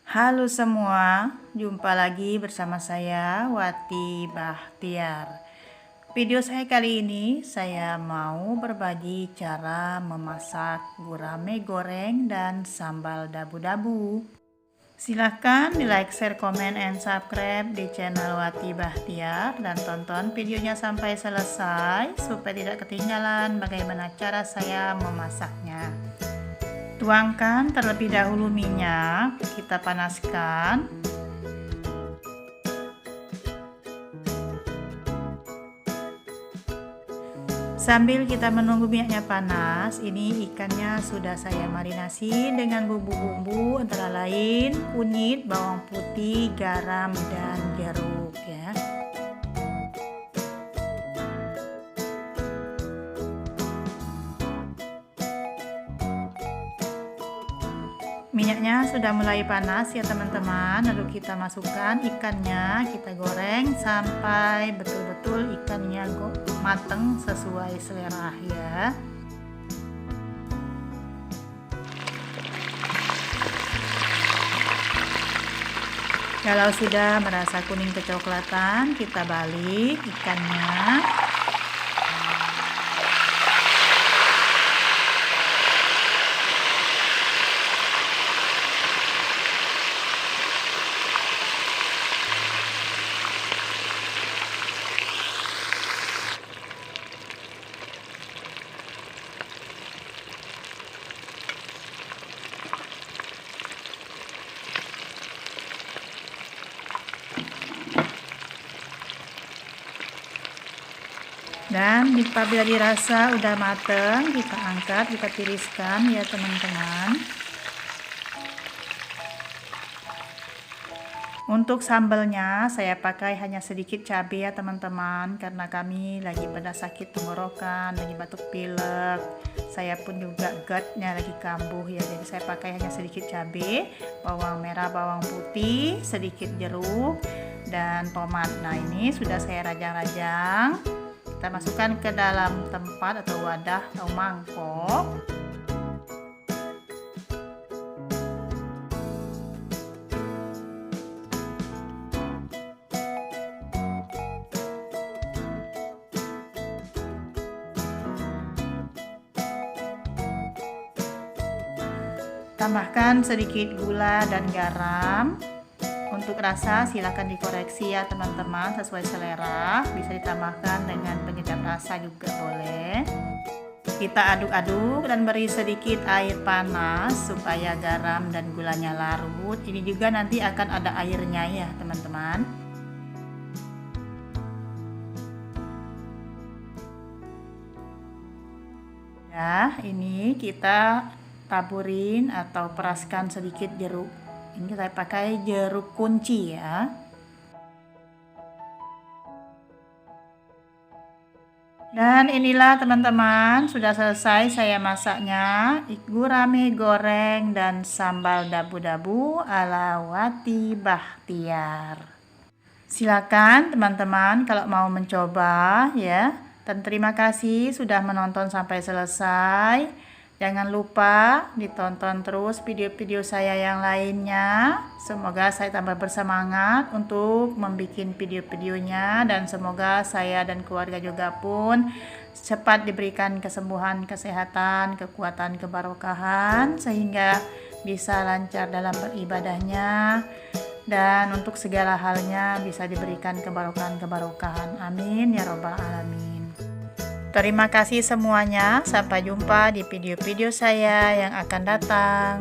Halo semua, jumpa lagi bersama saya Wati Bahtiar. Video saya kali ini saya mau berbagi cara memasak gurame goreng dan sambal dabu-dabu. Silahkan di like, share, komen, and subscribe di channel Wati Bahtiar dan tonton videonya sampai selesai supaya tidak ketinggalan bagaimana cara saya memasaknya. Tuangkan terlebih dahulu minyak, kita panaskan. Sambil kita menunggu minyaknya panas, ini ikannya sudah saya marinasi dengan bumbu-bumbu antara lain kunyit, bawang putih, garam, dan jeruk ya. Minyaknya sudah mulai panas ya teman-teman, lalu kita masukkan ikannya, kita goreng sampai betul-betul ikannya mateng sesuai selera ya. Kalau sudah merasa kuning kecoklatan, kita balik ikannya. Dan apabila dirasa udah mateng, kita angkat, kita tiriskan ya teman-teman. Untuk sambalnya saya pakai hanya sedikit cabai ya teman-teman, karena kami lagi pada sakit tenggorokan, lagi batuk pilek. Saya pun juga gutnya lagi kambuh ya, jadi saya pakai hanya sedikit cabai, bawang merah, bawang putih, sedikit jeruk, dan tomat. Nah ini sudah saya rajang-rajang. Kita masukkan ke dalam tempat atau wadah atau mangkok. Tambahkan sedikit gula dan garam. Untuk rasa silakan dikoreksi ya teman-teman sesuai selera, bisa ditambahkan dengan penyedap rasa juga boleh. Kita aduk-aduk dan beri sedikit air panas supaya garam dan gulanya larut. Ini juga nanti akan ada airnya ya teman-teman. Ya, ini kita taburin atau peraskan sedikit jeruk. Ini saya pakai jeruk kunci ya. Dan inilah teman-teman, sudah selesai saya masaknya. Gurame goreng dan sambal dabu-dabu ala Wati Bahtiar. Silakan teman-teman kalau mau mencoba ya. Dan terima kasih sudah menonton sampai selesai. Jangan lupa ditonton terus video-video saya yang lainnya. Semoga saya tambah bersemangat untuk membuat video-videonya, dan semoga saya dan keluarga juga pun cepat diberikan kesembuhan, kesehatan, kekuatan, kebarokahan sehingga bisa lancar dalam beribadahnya, dan untuk segala halnya bisa diberikan kebarokahan. Amin ya robbal alamin. Terima kasih semuanya, sampai jumpa di video-video saya yang akan datang.